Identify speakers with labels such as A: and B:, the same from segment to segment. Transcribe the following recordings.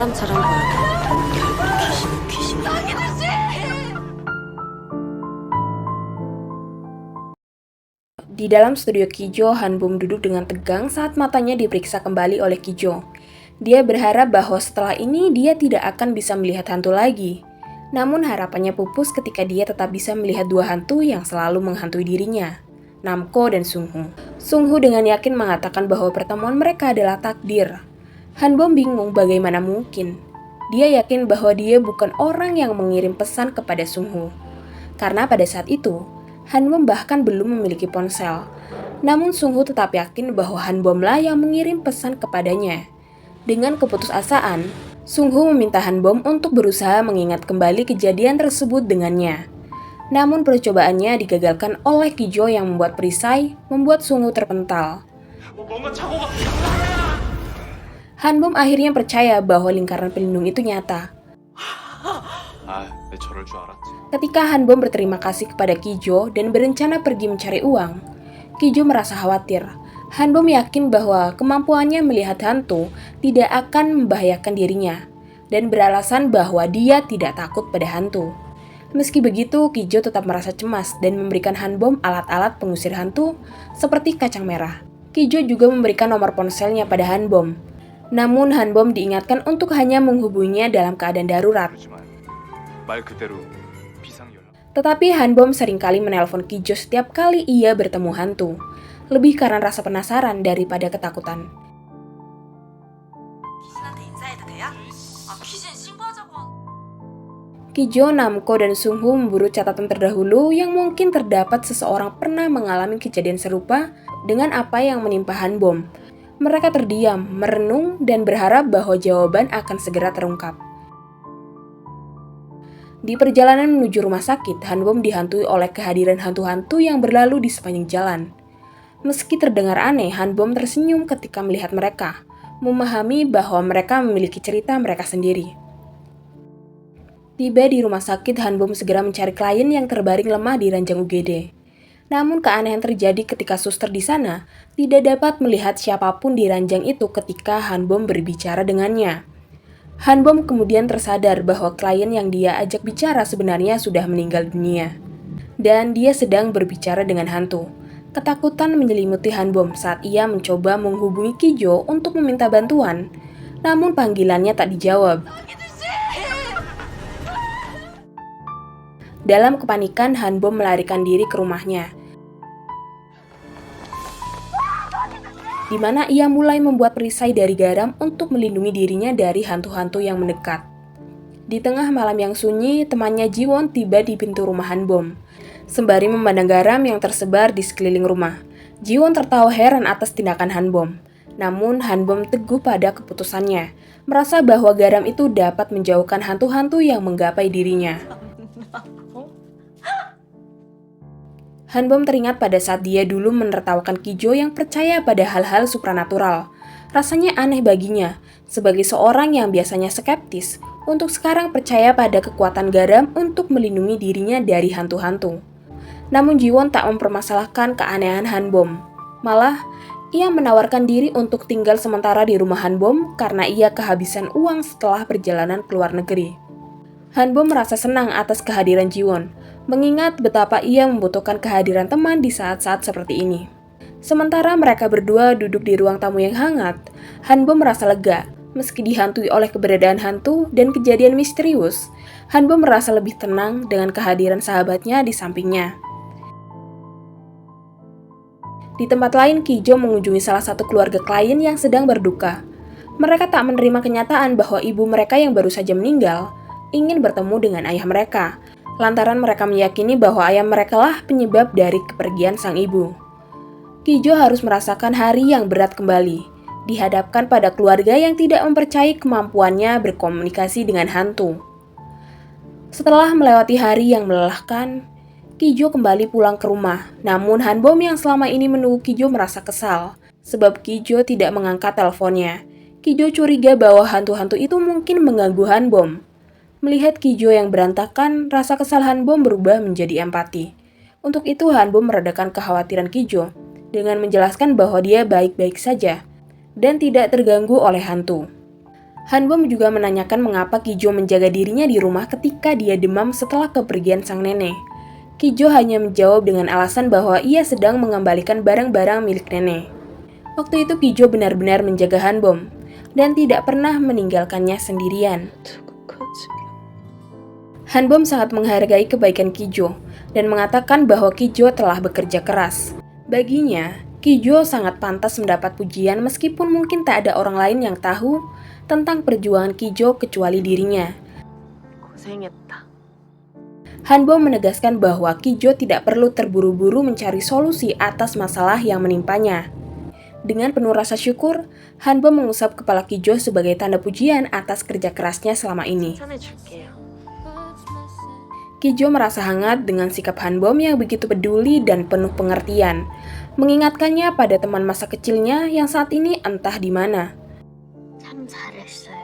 A: 사람처럼 보여도 결국 귀신은 귀신이야.
B: Di dalam studio Kijo, Hanbom duduk dengan tegang saat matanya diperiksa kembali oleh Kijo. Dia berharap bahwa setelah ini dia tidak akan bisa melihat hantu lagi. Namun harapannya pupus ketika dia tetap bisa melihat dua hantu yang selalu menghantui dirinya, Namko dan Sungho. Sungho dengan yakin mengatakan bahwa pertemuan mereka adalah takdir. Hanbom bingung bagaimana mungkin. Dia yakin bahwa dia bukan orang yang mengirim pesan kepada Sungho. Karena pada saat itu, Hanbom bahkan belum memiliki ponsel. Namun Sungho tetap yakin bahwa Hanbomlah yang mengirim pesan kepadanya. Dengan keputusasaan, Sungho meminta Hanbom untuk berusaha mengingat kembali kejadian tersebut dengannya. Namun percobaannya digagalkan oleh Kijo yang membuat perisai, membuat Sungho terpental. Hanbom akhirnya percaya bahwa lingkaran pelindung itu nyata. Ketika Hanbom berterima kasih kepada Kijo dan berencana pergi mencari uang, Kijo merasa khawatir. Hanbom yakin bahwa kemampuannya melihat hantu tidak akan membahayakan dirinya, dan beralasan bahwa dia tidak takut pada hantu. Meski begitu, Kijo tetap merasa cemas dan memberikan Hanbom alat-alat pengusir hantu seperti kacang merah. Kijo juga memberikan nomor ponselnya pada Hanbom. Namun Hanbom diingatkan untuk hanya menghubunginya dalam keadaan darurat. Tetapi Hanbom seringkali menelpon Kijo setiap kali ia bertemu hantu, lebih karena rasa penasaran daripada ketakutan. Kijo, Namko, dan Sungho memburu catatan terdahulu yang mungkin terdapat seseorang pernah mengalami kejadian serupa dengan apa yang menimpa Hanbom. Mereka terdiam, merenung, dan berharap bahwa jawaban akan segera terungkap. Di perjalanan menuju rumah sakit, Hanbom dihantui oleh kehadiran hantu-hantu yang berlalu di sepanjang jalan. Meski terdengar aneh, Hanbom tersenyum ketika melihat mereka, memahami bahwa mereka memiliki cerita mereka sendiri. Tiba di rumah sakit, Hanbom segera mencari klien yang terbaring lemah di ranjang UGD. Namun keanehan terjadi ketika suster di sana tidak dapat melihat siapapun di ranjang itu ketika Hanbom berbicara dengannya. Hanbom kemudian tersadar bahwa klien yang dia ajak bicara sebenarnya sudah meninggal dunia. Dan dia sedang berbicara dengan hantu. Ketakutan menyelimuti Hanbom saat ia mencoba menghubungi Kijo untuk meminta bantuan. Namun panggilannya tak dijawab. Dalam kepanikan, Hanbom melarikan diri ke rumahnya, di mana ia mulai membuat perisai dari garam untuk melindungi dirinya dari hantu-hantu yang mendekat. Di tengah malam yang sunyi, temannya Jiwon tiba di pintu rumah Hanbom. Sembari memandang garam yang tersebar di sekeliling rumah, Jiwon tertawa heran atas tindakan Hanbom. Namun Hanbom teguh pada keputusannya, merasa bahwa garam itu dapat menjauhkan hantu-hantu yang menggapai dirinya. Hanbom teringat pada saat dia dulu menertawakan Kijo yang percaya pada hal-hal supranatural. Rasanya aneh baginya, sebagai seorang yang biasanya skeptis, untuk sekarang percaya pada kekuatan garam untuk melindungi dirinya dari hantu-hantu. Namun Jiwon tak mempermasalahkan keanehan Hanbom. Malah, ia menawarkan diri untuk tinggal sementara di rumah Hanbom karena ia kehabisan uang setelah perjalanan ke luar negeri. Hanbom merasa senang atas kehadiran Jiwon, mengingat betapa ia membutuhkan kehadiran teman di saat-saat seperti ini. Sementara mereka berdua duduk di ruang tamu yang hangat, Hanbom merasa lega. Meski dihantui oleh keberadaan hantu dan kejadian misterius, Hanbom merasa lebih tenang dengan kehadiran sahabatnya di sampingnya. Di tempat lain, Kijo mengunjungi salah satu keluarga klien yang sedang berduka. Mereka tak menerima kenyataan bahwa ibu mereka yang baru saja meninggal ingin bertemu dengan ayah mereka, lantaran mereka meyakini bahwa ayah mereka lah penyebab dari kepergian sang ibu. Kijo harus merasakan hari yang berat kembali, dihadapkan pada keluarga yang tidak mempercayai kemampuannya berkomunikasi dengan hantu. Setelah melewati hari yang melelahkan, Kijo kembali pulang ke rumah. Namun Hanbom yang selama ini menunggu Kijo merasa kesal, sebab Kijo tidak mengangkat teleponnya. Kijo curiga bahwa hantu-hantu itu mungkin mengganggu Hanbom. Melihat Kijo yang berantakan, rasa kesal Hanbom berubah menjadi empati. Untuk itu Hanbom meredakan kekhawatiran Kijo dengan menjelaskan bahwa dia baik-baik saja dan tidak terganggu oleh hantu. Hanbom juga menanyakan mengapa Kijo menjaga dirinya di rumah ketika dia demam setelah kepergian sang nenek. Kijo hanya menjawab dengan alasan bahwa ia sedang mengembalikan barang-barang milik nenek. Waktu itu Kijo benar-benar menjaga Hanbom dan tidak pernah meninggalkannya sendirian. Hanbom sangat menghargai kebaikan Kijo dan mengatakan bahwa Kijo telah bekerja keras. Baginya, Kijo sangat pantas mendapat pujian meskipun mungkin tak ada orang lain yang tahu tentang perjuangan Kijo kecuali dirinya. Hanbom menegaskan bahwa Kijo tidak perlu terburu-buru mencari solusi atas masalah yang menimpanya. Dengan penuh rasa syukur, Hanbom mengusap kepala Kijo sebagai tanda pujian atas kerja kerasnya selama ini. Kijo merasa hangat dengan sikap Hanbom yang begitu peduli dan penuh pengertian, mengingatkannya pada teman masa kecilnya yang saat ini entah di mana.
A: 참 잘했어요.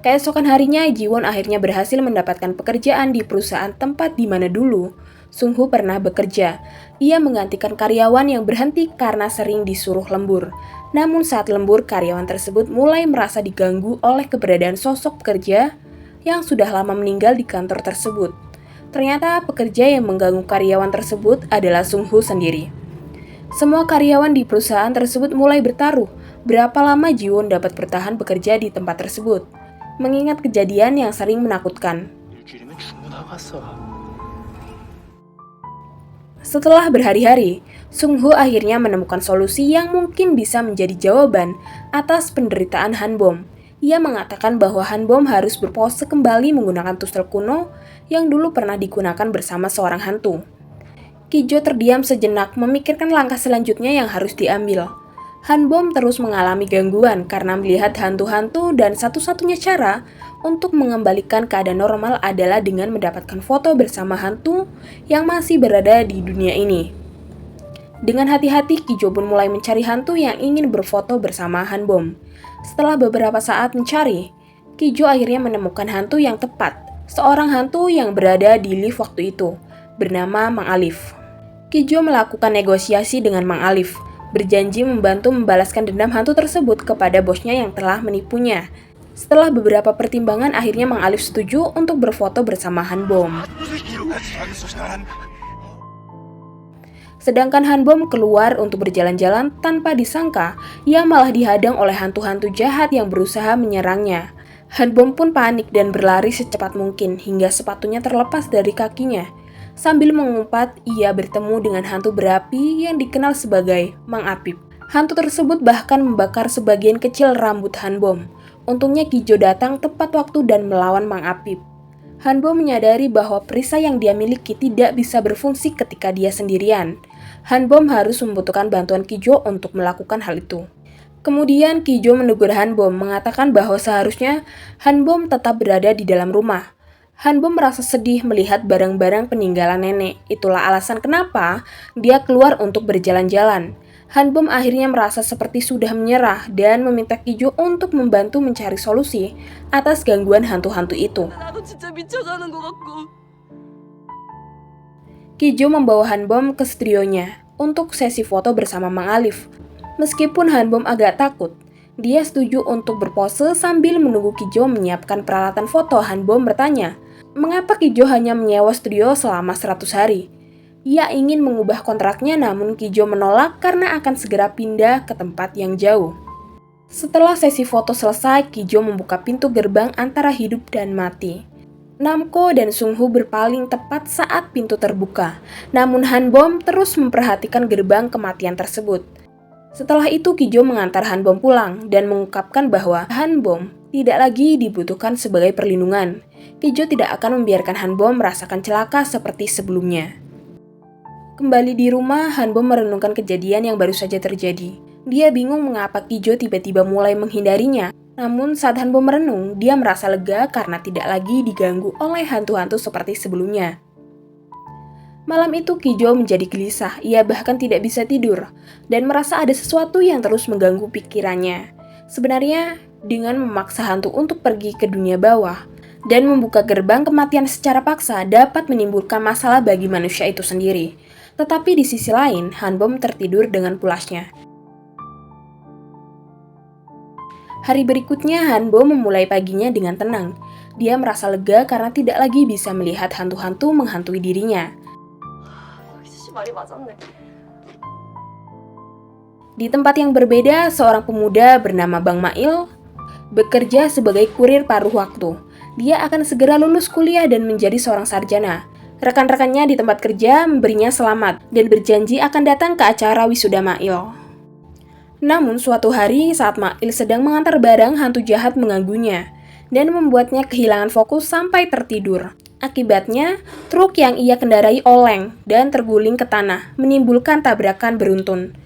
B: Keesokan harinya, Jiwon akhirnya berhasil mendapatkan pekerjaan di perusahaan tempat di mana dulu Sungho pernah bekerja. Ia menggantikan karyawan yang berhenti karena sering disuruh lembur. Namun saat lembur, karyawan tersebut mulai merasa diganggu oleh keberadaan sosok pekerja yang sudah lama meninggal di kantor tersebut. Ternyata pekerja yang mengganggu karyawan tersebut adalah Sungho sendiri. Semua karyawan di perusahaan tersebut mulai bertaruh berapa lama Jiwon dapat bertahan bekerja di tempat tersebut, mengingat kejadian yang sering menakutkan. Setelah berhari-hari, Sungho akhirnya menemukan solusi yang mungkin bisa menjadi jawaban atas penderitaan Hanbom. Ia mengatakan bahwa Hanbom harus berpose kembali menggunakan tusel kuno yang dulu pernah digunakan bersama seorang hantu. Kijo terdiam sejenak memikirkan langkah selanjutnya yang harus diambil. Hanbom terus mengalami gangguan karena melihat hantu-hantu dan satu-satunya cara untuk mengembalikan keadaan normal adalah dengan mendapatkan foto bersama hantu yang masih berada di dunia ini. Dengan hati-hati, Kijo pun mulai mencari hantu yang ingin berfoto bersama Hanbom. Setelah beberapa saat mencari, Kijo akhirnya menemukan hantu yang tepat, seorang hantu yang berada di lift waktu itu, bernama Mang Alif. Kijo melakukan negosiasi dengan Mang Alif, berjanji membantu membalaskan dendam hantu tersebut kepada bosnya yang telah menipunya. Setelah beberapa pertimbangan, akhirnya Mang Alif setuju untuk berfoto bersama Hanbom. Sedangkan Hanbom keluar untuk berjalan-jalan, tanpa disangka ia malah dihadang oleh hantu-hantu jahat yang berusaha menyerangnya. Hanbom pun panik dan berlari secepat mungkin hingga sepatunya terlepas dari kakinya. Sambil mengumpat, ia bertemu dengan hantu berapi yang dikenal sebagai Mang Apip. Hantu tersebut bahkan membakar sebagian kecil rambut Hanbom. Untungnya Kijo datang tepat waktu dan melawan Mang Apip. Hanbom menyadari bahwa perisai yang dia miliki tidak bisa berfungsi ketika dia sendirian. Hanbom harus membutuhkan bantuan Kijo untuk melakukan hal itu. Kemudian Kijo menegur Hanbom, mengatakan bahwa seharusnya Hanbom tetap berada di dalam rumah. Hanbom merasa sedih melihat barang-barang peninggalan nenek. Itulah alasan kenapa dia keluar untuk berjalan-jalan. Hanbom akhirnya merasa seperti sudah menyerah dan meminta Kijo untuk membantu mencari solusi atas gangguan hantu-hantu itu. Kijo membawa Hanbom ke studionya untuk sesi foto bersama Mang Alif. Meskipun Hanbom agak takut, dia setuju untuk berpose sambil menunggu Kijo menyiapkan peralatan foto. Hanbom bertanya, mengapa Kijo hanya menyewa studio selama 100 hari? Ia ingin mengubah kontraknya, namun Kijo menolak karena akan segera pindah ke tempat yang jauh. Setelah sesi foto selesai, Kijo membuka pintu gerbang antara hidup dan mati. Namko dan Sungho berpaling tepat saat pintu terbuka, namun Hanbom terus memperhatikan gerbang kematian tersebut. Setelah itu Kijo mengantar Hanbom pulang dan mengungkapkan bahwa Hanbom tidak lagi dibutuhkan sebagai perlindungan. Kijo tidak akan membiarkan Hanbom merasakan celaka seperti sebelumnya. Kembali di rumah, Hanbom merenungkan kejadian yang baru saja terjadi. Dia bingung mengapa Kijo tiba-tiba mulai menghindarinya. Namun saat Hanbom merenung, dia merasa lega karena tidak lagi diganggu oleh hantu-hantu seperti sebelumnya. Malam itu Kijo menjadi gelisah, ia bahkan tidak bisa tidur, dan merasa ada sesuatu yang terus mengganggu pikirannya. Sebenarnya, dengan memaksa hantu untuk pergi ke dunia bawah, dan membuka gerbang kematian secara paksa dapat menimbulkan masalah bagi manusia itu sendiri. Tetapi di sisi lain, Hanbom tertidur dengan pulasnya. Hari berikutnya, Hanbom memulai paginya dengan tenang. Dia merasa lega karena tidak lagi bisa melihat hantu-hantu menghantui dirinya. Di tempat yang berbeda, seorang pemuda bernama Bang Mail bekerja sebagai kurir paruh waktu. Dia akan segera lulus kuliah dan menjadi seorang sarjana. Rekan-rekannya di tempat kerja memberinya selamat dan berjanji akan datang ke acara wisuda Mail. Namun suatu hari saat Mail sedang mengantar barang, hantu jahat mengganggunya dan membuatnya kehilangan fokus sampai tertidur. Akibatnya, truk yang ia kendarai oleng dan terguling ke tanah, menimbulkan tabrakan beruntun.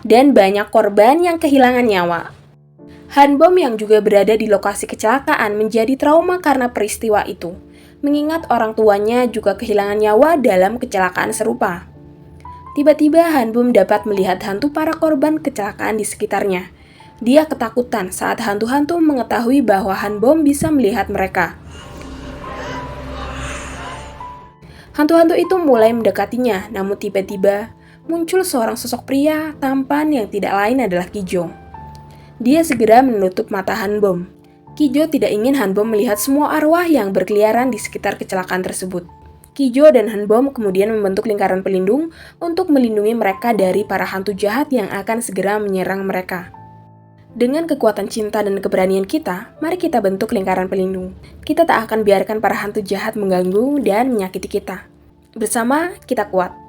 B: Dan banyak korban yang kehilangan nyawa. Hanbom yang juga berada di lokasi kecelakaan menjadi trauma karena peristiwa itu, mengingat orang tuanya juga kehilangan nyawa dalam kecelakaan serupa. Tiba-tiba Hanbom dapat melihat hantu para korban kecelakaan di sekitarnya. Dia ketakutan saat hantu-hantu mengetahui bahwa Hanbom bisa melihat mereka. Hantu-hantu itu mulai mendekatinya, namun tiba-tiba muncul seorang sosok pria tampan yang tidak lain adalah Kijo. Dia segera menutup mata Hanbom. Kijo tidak ingin Hanbom melihat semua arwah yang berkeliaran di sekitar kecelakaan tersebut. Kijo dan Hanbom kemudian membentuk lingkaran pelindung untuk melindungi mereka dari para hantu jahat yang akan segera menyerang mereka. Dengan kekuatan cinta dan keberanian kita, mari kita bentuk lingkaran pelindung. Kita tak akan biarkan para hantu jahat mengganggu dan menyakiti kita. Bersama, kita kuat.